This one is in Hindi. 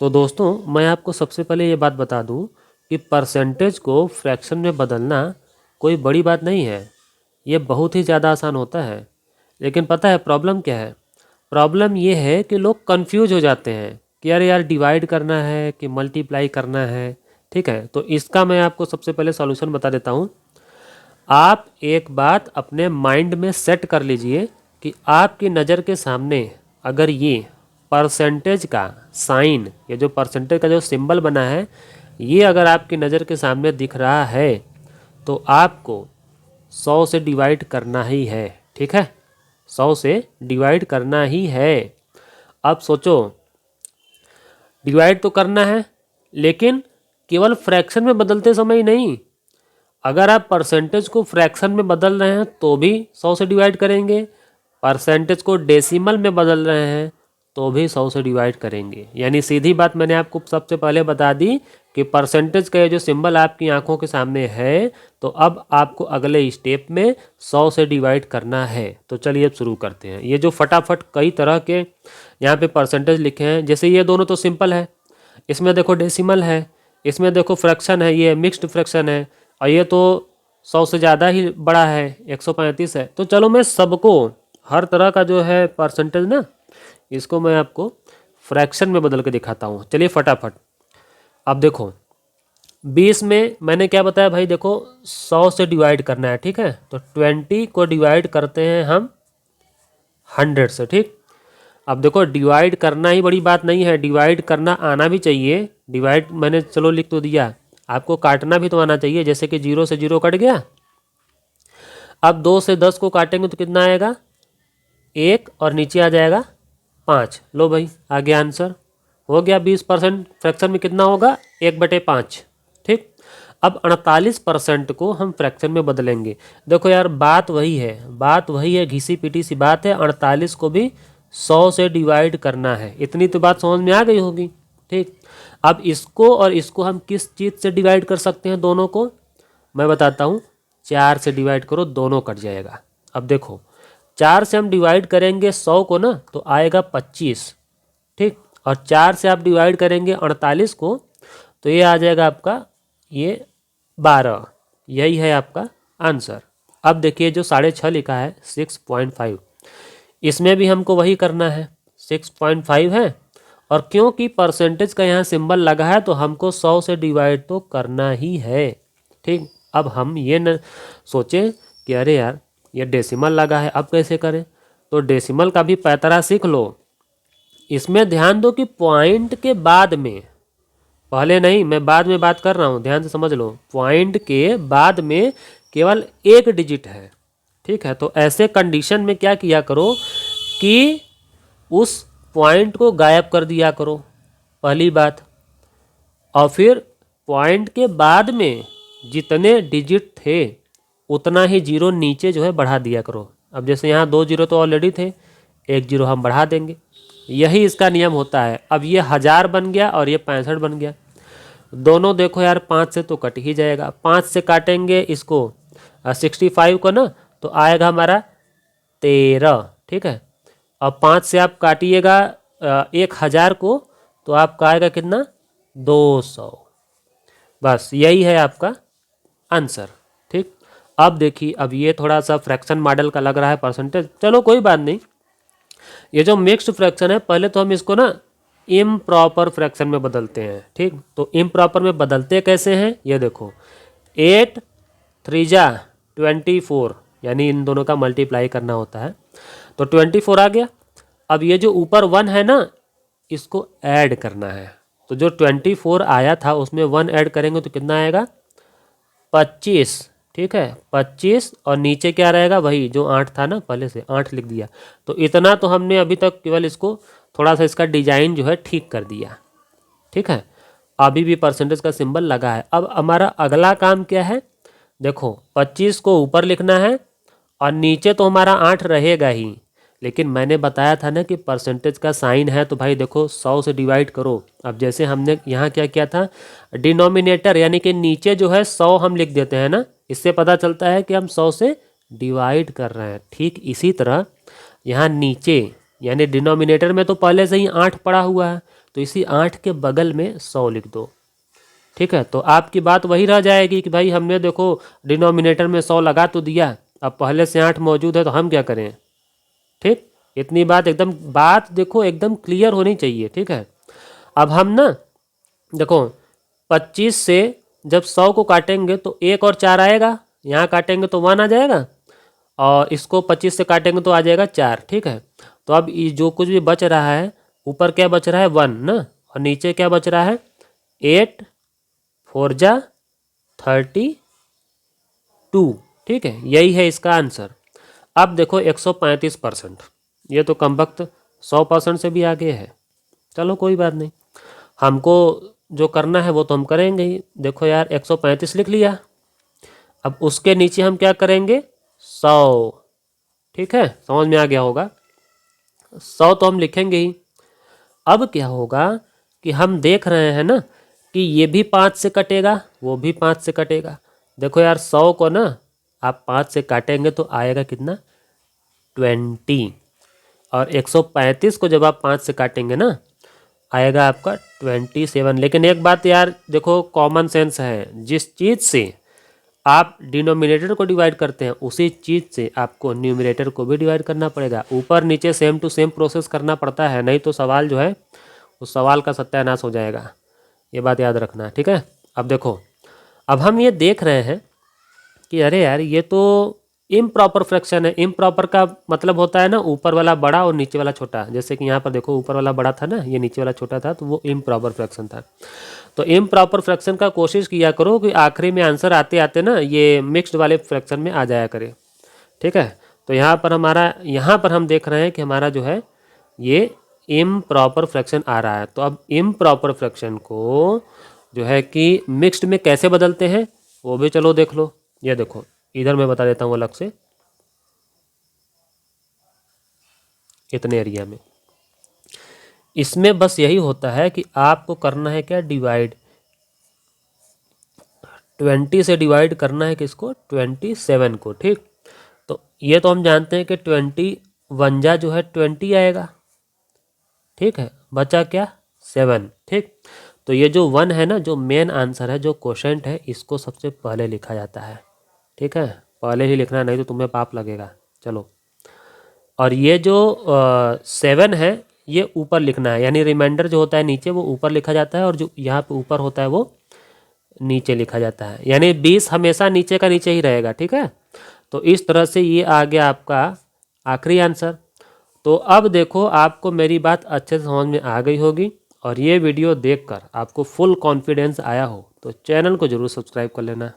तो दोस्तों मैं आपको सबसे पहले ये बात बता दूं कि परसेंटेज को फ्रैक्शन में बदलना कोई बड़ी बात नहीं है। ये बहुत ही ज़्यादा आसान होता है। लेकिन पता है प्रॉब्लम क्या है? प्रॉब्लम ये है कि लोग कंफ्यूज हो जाते हैं कि अरे यार डिवाइड करना है कि मल्टीप्लाई करना है। ठीक है, तो इसका मैं आपको सबसे पहले सॉल्यूशन बता देता हूँ। आप एक बात अपने माइंड में सेट कर लीजिए कि आपकी नज़र के सामने अगर ये परसेंटेज का साइन, ये जो परसेंटेज का जो सिंबल बना है, ये अगर आपकी नज़र के सामने दिख रहा है तो आपको 100 से डिवाइड करना ही है। ठीक है, 100 से डिवाइड करना ही है। अब सोचो, डिवाइड तो करना है लेकिन केवल फ्रैक्शन में बदलते समय ही नहीं। अगर आप परसेंटेज को फ्रैक्शन में बदल रहे हैं तो भी 100 से डिवाइड करेंगे, परसेंटेज को डेसिमल में बदल रहे हैं तो भी 100 से डिवाइड करेंगे। यानी सीधी बात मैंने आपको सबसे पहले बता दी कि परसेंटेज का ये जो सिंबल आपकी आंखों के सामने है, तो अब आपको अगले स्टेप में 100 से डिवाइड करना है। तो चलिए अब शुरू करते हैं। ये जो फटाफट कई तरह के यहाँ पे परसेंटेज लिखे हैं, जैसे ये दोनों तो सिंपल है, इसमें देखो डेसिमल है, इसमें देखो फ्रैक्शन है, ये मिक्स्ड फ्रैक्शन है, और ये तो 100 से ज़्यादा ही बड़ा है, 135 है। तो चलो मैं सबको, हर तरह का जो है परसेंटेज ना, इसको मैं आपको फ्रैक्शन में बदल के दिखाता हूँ। चलिए फटाफट। अब देखो 20 में मैंने क्या बताया भाई, देखो 100 से डिवाइड करना है। ठीक है, तो 20 को डिवाइड करते हैं हम 100 से। ठीक, अब देखो डिवाइड करना ही बड़ी बात नहीं है, डिवाइड करना आना भी चाहिए। डिवाइड मैंने चलो लिख तो दिया, आपको काटना भी तो आना चाहिए। जैसे कि 0 से 0 कट गया। अब 2 से 10 को काटेंगे तो कितना आएगा? 1, और नीचे आ जाएगा 5। लो भाई आ गया आंसर, हो गया 20%। फ्रैक्शन में कितना होगा? 1/5। ठीक, अब 48% को हम फ्रैक्शन में बदलेंगे। देखो यार बात वही है, बात वही है, घिसी पिटी सी बात है। 48 को भी 100 से डिवाइड करना है। इतनी तो बात समझ में आ गई होगी। ठीक, अब इसको और इसको हम किस चीज़ से डिवाइड कर सकते हैं? दोनों को मैं बताता हूँ। 4 से डिवाइड करो, दोनों कट जाएगा। अब देखो 4 से हम डिवाइड करेंगे 100 को ना, तो आएगा 25। ठीक, और 4 से आप डिवाइड करेंगे 48 को, तो ये आ जाएगा आपका ये 12। यही है आपका आंसर। अब देखिए जो 6.5 लिखा है 6.5, इसमें भी हमको वही करना है। 6.5 है, और क्योंकि परसेंटेज का यहाँ सिंबल लगा है तो हमको 100 से डिवाइड तो करना ही है। ठीक, अब हम ये न सोचें कि अरे यार ये डेसिमल लगा है, अब कैसे करें? तो डेसिमल का भी पैतरा सीख लो। इसमें ध्यान दो कि पॉइंट के बाद में, पहले नहीं, मैं बाद में बात कर रहा हूँ, ध्यान से समझ लो। पॉइंट के बाद में केवल एक डिजिट है। ठीक है, तो ऐसे कंडीशन में क्या किया करो कि उस पॉइंट को गायब कर दिया करो, पहली बात। और फिर पॉइंट के बाद में जितने डिजिट थे उतना ही जीरो नीचे जो है बढ़ा दिया करो। अब जैसे यहाँ 2 जीरो तो ऑलरेडी थे, 1 जीरो हम बढ़ा देंगे। यही इसका नियम होता है। अब ये 1000 बन गया और ये 65 बन गया। दोनों देखो यार 5 से तो कट ही जाएगा। 5 से काटेंगे इसको 65 को ना, तो आएगा हमारा 13। ठीक है, अब 5 से आप काटिएगा 1000 को, तो आपका आएगा कितना? 200। बस यही है आपका आंसर। ठीक, अब देखिए, अब ये थोड़ा सा फ्रैक्शन मॉडल का लग रहा है परसेंटेज, चलो कोई बात नहीं। ये जो मिक्स्ड फ्रैक्शन है, पहले तो हम इसको ना इम्प्रॉपर फ्रैक्शन में बदलते हैं। ठीक, तो इम्प्रॉपर में बदलते कैसे हैं ये देखो। 8 3 जा 24, यानी इन दोनों का मल्टीप्लाई करना होता है, तो 24 आ गया। अब ये जो ऊपर 1 है ना, इसको ऐड करना है। तो जो 24 आया था उसमें 1 ऐड करेंगे तो कितना आएगा? 25। ठीक है, 25, और नीचे क्या रहेगा? वही जो 8 था ना, पहले से 8 लिख दिया। तो इतना तो हमने अभी तक केवल इसको थोड़ा सा इसका डिजाइन जो है ठीक कर दिया। ठीक है, अभी भी परसेंटेज का सिंबल लगा है। अब हमारा अगला काम क्या है? देखो 25 को ऊपर लिखना है और नीचे तो हमारा 8 रहेगा ही, लेकिन मैंने बताया था ना कि परसेंटेज का साइन है, तो भाई देखो 100 से डिवाइड करो। अब जैसे हमने यहाँ क्या किया था, डिनोमिनेटर यानी कि नीचे जो है 100 हम लिख देते हैं ना, इससे पता चलता है कि हम 100 से डिवाइड कर रहे हैं। ठीक इसी तरह यहाँ नीचे यानी डिनोमिनेटर में तो पहले से ही 8 पड़ा हुआ है, तो इसी 8 के बगल में 100 लिख दो। ठीक है, तो आपकी बात वही रह जाएगी कि भाई हमने देखो डिनोमिनेटर में 100 लगा तो दिया, अब पहले से 8 मौजूद है तो हम क्या करें। ठीक, इतनी बात देखो एकदम क्लियर होनी चाहिए। ठीक है, अब हम ना देखो 25 से जब 100 को काटेंगे तो 1 और 4 आएगा, यहाँ काटेंगे तो 1 आ जाएगा, और इसको 25 से काटेंगे तो आ जाएगा 4। ठीक है, तो अब ये जो कुछ भी बच रहा है, ऊपर क्या बच रहा है 1 ना, और नीचे क्या बच रहा है 8 4 जा 32। ठीक है, यही है इसका आंसर। अब देखो 135%, ये तो कमबख्त 100% से भी आगे है। चलो कोई बात नहीं, हमको जो करना है वो तो हम करेंगे ही। देखो यार 135 लिख लिया, अब उसके नीचे हम क्या करेंगे 100। ठीक है, समझ में आ गया होगा, 100 तो हम लिखेंगे ही। अब क्या होगा कि हम देख रहे हैं ना कि ये भी 5 से कटेगा, वो भी 5 से कटेगा। देखो यार 100 को ना आप 5 से काटेंगे तो आएगा कितना 20, और 135 को जब आप 5 से काटेंगे ना आएगा आपका 27। लेकिन एक बात यार देखो, कॉमन सेंस है, जिस चीज़ से आप डिनोमिनेटर को डिवाइड करते हैं उसी चीज़ से आपको न्यूमरेटर को भी डिवाइड करना पड़ेगा। ऊपर नीचे सेम टू सेम प्रोसेस करना पड़ता है, नहीं तो सवाल जो है उस सवाल का सत्यानाश हो जाएगा, ये बात याद रखना। ठीक है, अब देखो, अब हम ये देख रहे हैं कि अरे यार ये तो इम्प्रॉपर फ्रैक्शन है। इम्प्रॉपर का मतलब होता है ना ऊपर वाला बड़ा और नीचे वाला छोटा। जैसे कि यहाँ पर देखो ऊपर वाला बड़ा था ना, ये नीचे वाला छोटा था, तो वो इम्प्रॉपर फ्रैक्शन था। तो इम्प्रॉपर फ्रैक्शन का कोशिश किया करो कि आखिरी में आंसर आते आते ना ये मिक्स्ड वाले फ्रैक्शन में आ जाया करे। ठीक है, तो यहाँ पर हम देख रहे हैं कि हमारा जो है ये इम्प्रॉपर फ्रैक्शन आ रहा है। तो अब इम्प्रॉपर फ्रैक्शन को जो है कि मिक्स्ड में कैसे बदलते हैं वो भी चलो देख लो। ये देखो इधर मैं बता देता हूँ अलग से, इतने एरिया में इसमें बस यही होता है कि आपको करना है क्या डिवाइड, 20 से डिवाइड करना है किसको 27 को। ठीक, तो ये तो हम जानते हैं कि 21 जा जो है 20 आएगा। ठीक है, बचा क्या 7। ठीक, तो ये जो 1 है ना, जो मेन आंसर है, जो क्वोशेंट है, इसको सबसे पहले लिखा जाता है। ठीक है, पहले ही लिखना, नहीं तो तुम्हें पाप लगेगा। चलो, और ये जो 7 है ये ऊपर लिखना है, यानी रिमाइंडर जो होता है नीचे वो ऊपर लिखा जाता है, और जो यहाँ पे ऊपर होता है वो नीचे लिखा जाता है, यानी 20 हमेशा नीचे का नीचे ही रहेगा। ठीक है, तो इस तरह से ये आ गया आपका आखिरी आंसर। तो अब देखो आपको मेरी बात अच्छे से समझ में आ गई होगी, और ये वीडियो देखकर आपको फुल कॉन्फिडेंस आया हो तो चैनल को ज़रूर सब्सक्राइब कर लेना।